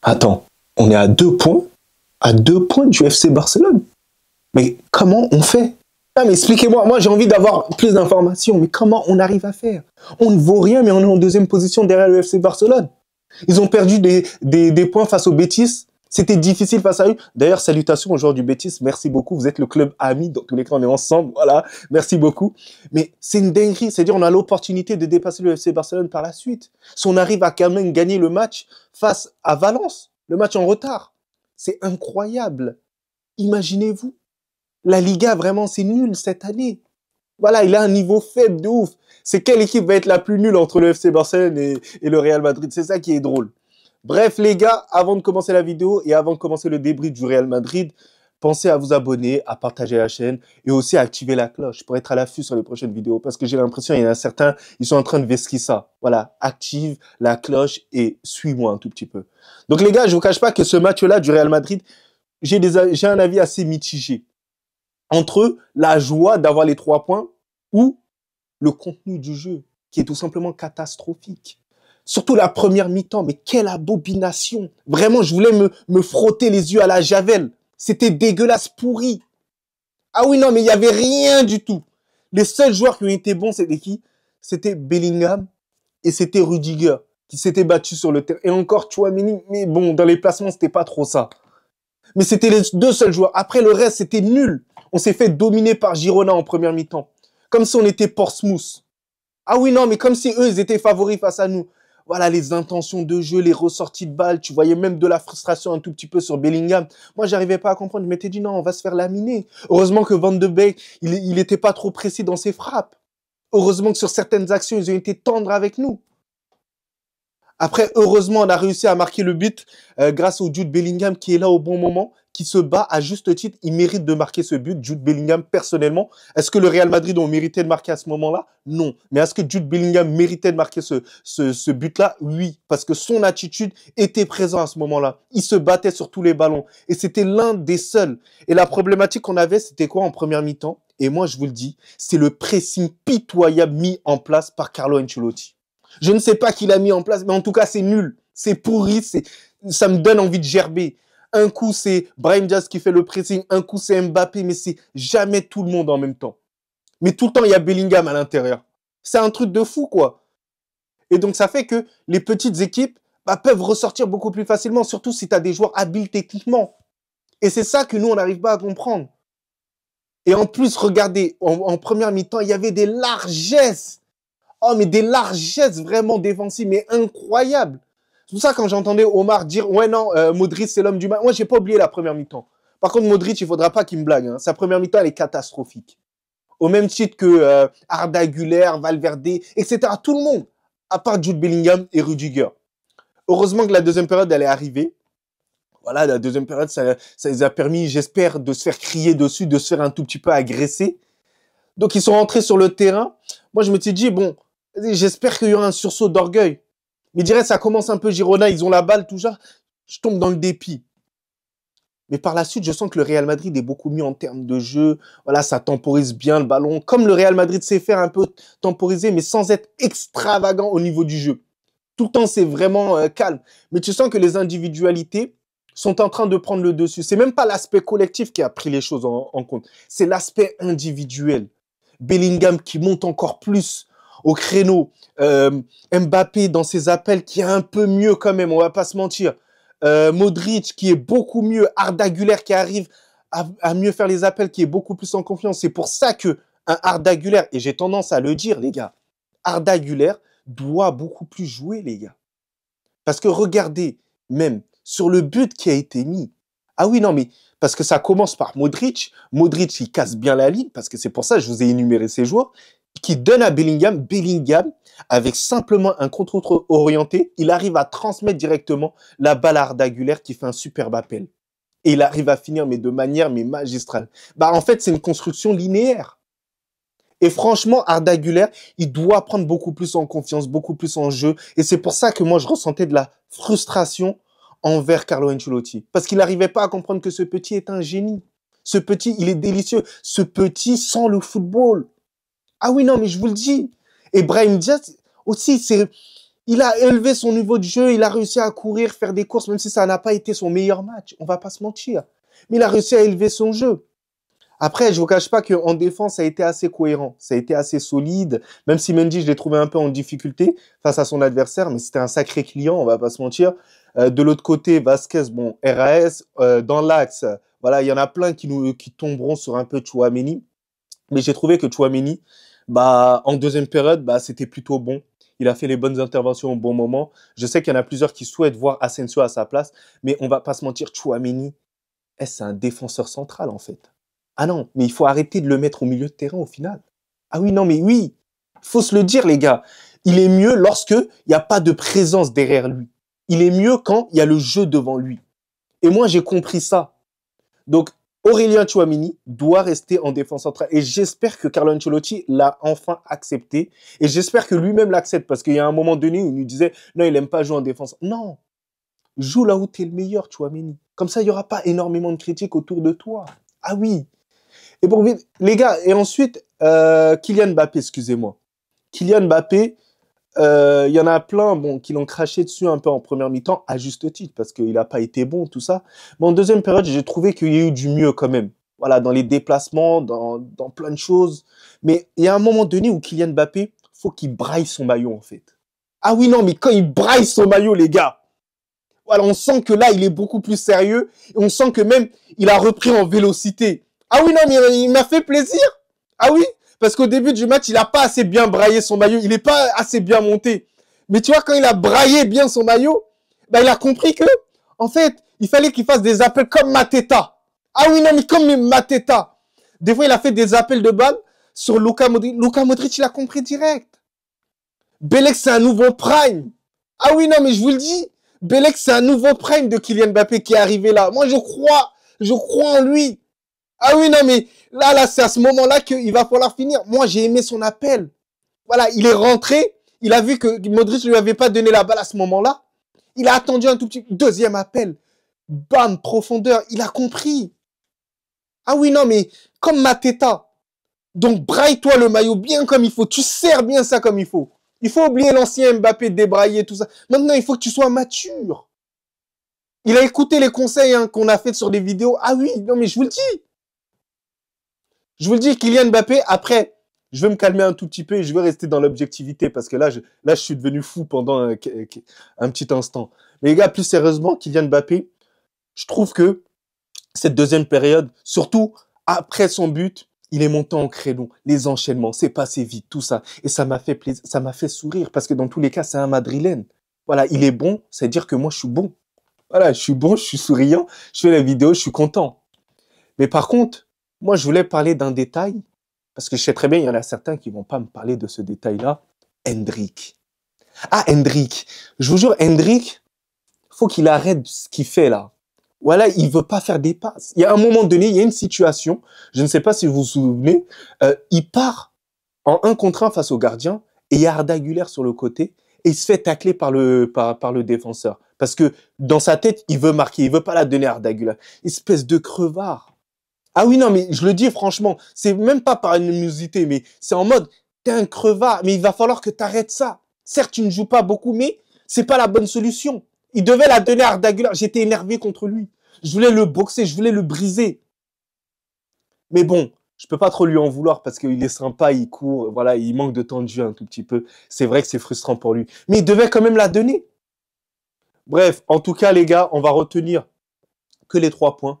Attends, on est à 2 points du FC Barcelone. Mais comment on fait? Non, mais expliquez-moi, moi j'ai envie d'avoir plus d'informations, mais comment on arrive à faire? On ne vaut rien, mais on est en deuxième position derrière le FC Barcelone. Ils ont perdu des points face au Betis. C'était difficile face à eux. D'ailleurs, salutations aux joueurs du Betis. Merci beaucoup. Vous êtes le club ami. Dans tous les cas, on est ensemble. Voilà. Merci beaucoup. Mais c'est une dinguerie. C'est-à-dire, on a l'opportunité de dépasser le FC Barcelone par la suite. Si on arrive à quand même gagner le match face à Valence, le match en retard, c'est incroyable. Imaginez-vous. La Liga, vraiment, c'est nul cette année. Voilà, il a un niveau faible de ouf. C'est quelle équipe va être la plus nulle entre le FC Barcelone et le Real Madrid? C'est ça qui est drôle. Bref, les gars, avant de commencer la vidéo et avant de commencer le débrief du Real Madrid, pensez à vous abonner, à partager la chaîne et aussi à activer la cloche pour être à l'affût sur les prochaines vidéos. Parce que j'ai l'impression qu'il y en a certains, ils sont en train de vesquer ça. Voilà, active la cloche et suis-moi un tout petit peu. Donc les gars, je vous cache pas que ce match-là du Real Madrid, j'ai un avis assez mitigé. Entre la joie d'avoir les 3 points ou le contenu du jeu, qui est tout simplement catastrophique. Surtout la première mi-temps, mais quelle abomination. Vraiment, je voulais me frotter les yeux à la javel. C'était dégueulasse, pourri. Ah oui, non, mais il n'y avait rien du tout. Les seuls joueurs qui ont été bons, c'était qui? C'était Bellingham et c'était Rudiger, qui s'étaient battus sur le terrain. Et encore Tchouaméni, mais bon, dans les placements, c'était pas trop ça. Mais c'était les 2 seuls joueurs. Après, le reste, c'était nul. On s'est fait dominer par Girona en première mi-temps. Comme si on était Portsmouth. Ah oui, non, mais comme si eux, ils étaient favoris face à nous. Voilà, les intentions de jeu, les ressorties de balles. Tu voyais même de la frustration un tout petit peu sur Bellingham. Moi, j'arrivais pas à comprendre. Je m'étais dit, non, on va se faire laminer. Heureusement que Van de Beek, il était pas trop précis dans ses frappes. Heureusement que sur certaines actions, ils ont été tendres avec nous. Après, heureusement, on a réussi à marquer le but grâce au Jude Bellingham qui est là au bon moment, qui se bat à juste titre. Il mérite de marquer ce but, Jude Bellingham, personnellement. Est-ce que le Real Madrid ont mérité de marquer à ce moment-là? Non. Mais est-ce que Jude Bellingham méritait de marquer ce but-là? Oui. Parce que son attitude était présente à ce moment-là. Il se battait sur tous les ballons. Et c'était l'un des seuls. Et la problématique qu'on avait, c'était quoi en première mi-temps? Et moi, je vous le dis, c'est le pressing pitoyable mis en place par Carlo Ancelotti. Je ne sais pas qui l'a mis en place, mais en tout cas, c'est nul. C'est pourri, ça me donne envie de gerber. Un coup, c'est Brahim Diaz qui fait le pressing, un coup, c'est Mbappé, mais c'est jamais tout le monde en même temps. Mais tout le temps, il y a Bellingham à l'intérieur. C'est un truc de fou, quoi. Et donc, ça fait que les petites équipes peuvent ressortir beaucoup plus facilement, surtout si tu as des joueurs habiles techniquement. Et c'est ça que nous, on n'arrive pas à comprendre. Et en plus, regardez, en première mi-temps, il y avait des largesses. Oh, mais des largesses vraiment défensives, mais incroyables. C'est pour ça quand j'entendais Omar dire « Ouais, non, Modric, c'est l'homme du match ». Moi, j'ai pas oublié la première mi-temps. Par contre, Modric, il faudra pas qu'il me blague. Hein. Sa première mi-temps, elle est catastrophique. Au même titre que Arda Güler, Valverde, etc. Tout le monde, à part Jude Bellingham et Rudiger. Heureusement que la deuxième période, elle est arrivée. Voilà, la deuxième période, ça les a permis, j'espère, de se faire crier dessus, de se faire un tout petit peu agresser. Donc, ils sont rentrés sur le terrain. Moi, je me suis dit, bon, j'espère qu'il y aura un sursaut d'orgueil. Mais je dirais, ça commence un peu Girona, ils ont la balle, tout ça. Je tombe dans le dépit. Mais par la suite, je sens que le Real Madrid est beaucoup mieux en termes de jeu. Voilà, ça temporise bien le ballon. Comme le Real Madrid sait faire un peu temporiser, mais sans être extravagant au niveau du jeu. Tout le temps, c'est vraiment calme. Mais tu sens que les individualités sont en train de prendre le dessus. C'est même pas l'aspect collectif qui a pris les choses en compte. C'est l'aspect individuel. Bellingham qui monte encore plus au créneau. Mbappé dans ses appels qui est un peu mieux quand même, on va pas se mentir. Modric qui est beaucoup mieux. Arda Güler qui arrive à mieux faire les appels, qui est beaucoup plus en confiance. C'est pour ça que un Arda Güler, et j'ai tendance à le dire les gars, Arda Güler doit beaucoup plus jouer les gars. Parce que regardez, même sur le but qui a été mis. Ah oui, non, mais parce que ça commence par Modric. Modric, il casse bien la ligne, parce que c'est pour ça que je vous ai énuméré ces joueurs, qui donne à Bellingham. Bellingham, avec simplement un contre-contre orienté, il arrive à transmettre directement la balle à Arda Güler qui fait un superbe appel. Et il arrive à finir, mais de manière magistrale. En fait, c'est une construction linéaire. Et franchement, Arda Güler, il doit prendre beaucoup plus en confiance, beaucoup plus en jeu. Et c'est pour ça que moi, je ressentais de la frustration envers Carlo Ancelotti. Parce qu'il n'arrivait pas à comprendre que ce petit est un génie. Ce petit, il est délicieux. Ce petit sent le football. Ah oui, non, mais je vous le dis. Et Brahim Diaz aussi, Il a élevé son niveau de jeu, il a réussi à courir, faire des courses, même si ça n'a pas été son meilleur match. On va pas se mentir. Mais il a réussi à élever son jeu. Après, je vous cache pas qu'en défense, ça a été assez cohérent. Ça a été assez solide. Même si Mendy, je l'ai trouvé un peu en difficulté face à son adversaire, mais c'était un sacré client, on va pas se mentir. De l'autre côté, Vasquez, bon, RAS, dans l'axe, voilà, il y en a plein qui tomberont sur un peu Tchouaméni. Mais j'ai trouvé que Tchouaméni, bah, en deuxième période, bah, c'était plutôt bon. Il a fait les bonnes interventions au bon moment. Je sais qu'il y en a plusieurs qui souhaitent voir Asensio à sa place, mais on va pas se mentir, Tchouaméni, c'est un défenseur central, en fait. Ah non, mais il faut arrêter de le mettre au milieu de terrain au final. Ah oui, non, mais oui, faut se le dire, les gars. Il est mieux lorsque il n'y a pas de présence derrière lui. Il est mieux quand il y a le jeu devant lui. Et moi, j'ai compris ça. Donc, Aurélien Tchouaméni doit rester en défense centrale. Et j'espère que Carlo Ancelotti l'a enfin accepté. Et j'espère que lui-même l'accepte. Parce qu'il y a un moment donné où il nous disait, non, il aime pas jouer en défense. Non, joue là où tu es le meilleur, Tchouaméni. Comme ça, il n'y aura pas énormément de critiques autour de toi. Ah oui. Et pour les gars, et ensuite, Kylian Mbappé, excusez-moi. Kylian Mbappé, il y en a plein bon, qui l'ont craché dessus un peu en première mi-temps, à juste titre, parce qu'il n'a pas été bon, tout ça. Mais en deuxième période, j'ai trouvé qu'il y a eu du mieux quand même. Voilà, dans les déplacements, dans plein de choses. Mais il y a un moment donné où Kylian Mbappé, faut qu'il braille son maillot, en fait. Ah oui, non, mais quand il braille son maillot, les gars, voilà, on sent que là, il est beaucoup plus sérieux. Et on sent que même, il a repris en vélocité. Ah oui, non, mais il m'a fait plaisir. Ah oui, parce qu'au début du match, il a pas assez bien braillé son maillot. Il est pas assez bien monté. Mais tu vois, quand il a braillé bien son maillot, bah, il a compris que, en fait, il fallait qu'il fasse des appels comme Mateta. Ah oui, non, mais comme Mateta. Des fois, il a fait des appels de balle sur Luka Modric. Luka Modric, il a compris direct. Belek, c'est un nouveau prime. Ah oui, non, mais je vous le dis. Belek, c'est un nouveau prime de Kylian Mbappé qui est arrivé là. Moi, je crois en lui. Ah oui, non, mais là, c'est à ce moment-là qu'il va falloir finir. Moi, j'ai aimé son appel. Voilà, il est rentré. Il a vu que Modric ne lui avait pas donné la balle à ce moment-là. Il a attendu un tout petit deuxième appel. Bam, profondeur. Il a compris. Ah oui, non, mais comme Mateta. Donc, braille-toi le maillot bien comme il faut. Tu sers bien ça comme il faut. Il faut oublier l'ancien Mbappé débraillé, tout ça. Maintenant, il faut que tu sois mature. Il a écouté les conseils qu'on a fait sur les vidéos. Ah oui, non, mais je vous le dis. Je vous le dis, Kylian Mbappé, après, je vais me calmer un tout petit peu et je vais rester dans l'objectivité parce que là, je suis devenu fou pendant un petit instant. Mais les gars, plus sérieusement, Kylian Mbappé, je trouve que cette deuxième période, surtout après son but, il est monté en créneau, les enchaînements, c'est passé vite, tout ça. Et ça m'a fait plaisir, ça m'a fait sourire parce que dans tous les cas, c'est un Madrilène. Voilà, il est bon, c'est-à-dire que moi, je suis bon. Voilà, je suis bon, je suis souriant, je fais la vidéo, je suis content. Mais par contre, moi, je voulais parler d'un détail, parce que je sais très bien, il y en a certains qui vont pas me parler de ce détail-là. Hendrick. Ah, Hendrick. Je vous jure, Hendrick, faut qu'il arrête ce qu'il fait là. Voilà, il veut pas faire des passes. Il y a un moment donné, il y a une situation, je ne sais pas si vous vous souvenez, il part en 1 contre 1 face au gardien, et il y a Arda Güler sur le côté, et il se fait tacler par le défenseur. Parce que dans sa tête, il veut marquer, il veut pas la donner à Arda Güler. Espèce de crevard. Ah oui, non, mais je le dis franchement, c'est même pas par animosité, mais c'est en mode, t'es un crevard, mais il va falloir que t'arrêtes ça. Certes, tu ne joues pas beaucoup, mais c'est pas la bonne solution. Il devait la donner à Arda Güler. J'étais énervé contre lui. Je voulais le boxer, je voulais le briser. Mais bon, je peux pas trop lui en vouloir parce qu'il est sympa, il court, voilà, il manque de temps de jeu un tout petit peu. C'est vrai que c'est frustrant pour lui. Mais il devait quand même la donner. Bref, en tout cas, les gars, on va retenir que les 3 points.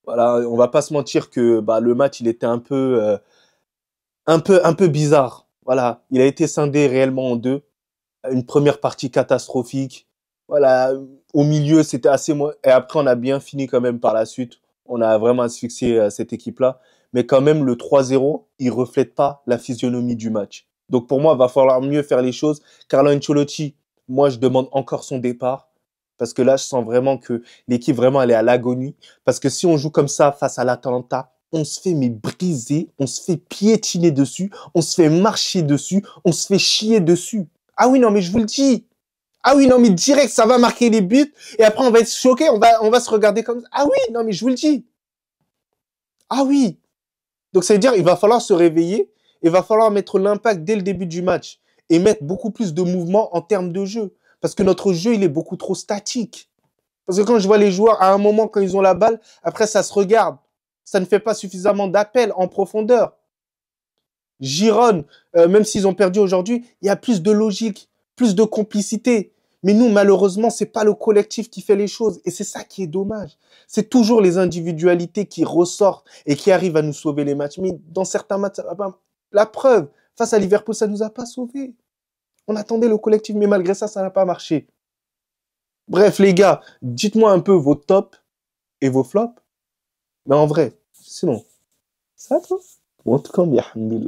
Voilà, on va pas se mentir que bah, le match, il était un peu bizarre. Voilà, il a été scindé réellement en deux. Une première partie catastrophique. Voilà, au milieu, c'était assez et après on a bien fini quand même par la suite. On a vraiment asphyxié cette équipe-là, mais quand même le 3-0, il reflète pas la physionomie du match. Donc pour moi, il va falloir mieux faire les choses. Carlo Ancelotti, moi je demande encore son départ parce que là je sens vraiment que l'équipe vraiment elle est à l'agonie parce que si on joue comme ça face à l'Atalanta, on se fait mais briser, on se fait piétiner dessus, on se fait marcher dessus, on se fait chier dessus. Ah oui, non, mais je vous le dis. Ah oui, non, mais direct, ça va marquer les buts. Et après, on va être choqué, on va se regarder comme ça. Ah oui, non, mais je vous le dis. Ah oui. Donc, ça veut dire, il va falloir se réveiller. Il va falloir mettre l'impact dès le début du match. et mettre beaucoup plus de mouvement en termes de jeu. Parce que notre jeu, il est beaucoup trop statique. Parce que quand je vois les joueurs, à un moment, quand ils ont la balle, après, ça se regarde. Ça ne fait pas suffisamment d'appels en profondeur. Girone, même s'ils ont perdu aujourd'hui, il y a plus de logique, plus de complicité. Mais nous, malheureusement, c'est pas le collectif qui fait les choses. Et c'est ça qui est dommage. C'est toujours les individualités qui ressortent et qui arrivent à nous sauver les matchs. Mais dans certains matchs, la preuve, face à Liverpool, ça nous a pas sauvés. On attendait le collectif, mais malgré ça, ça n'a pas marché. Bref, les gars, dites-moi un peu vos tops et vos flops. Mais en vrai, sinon, ça, toi? En tout cas, bien, alhamdoulilah.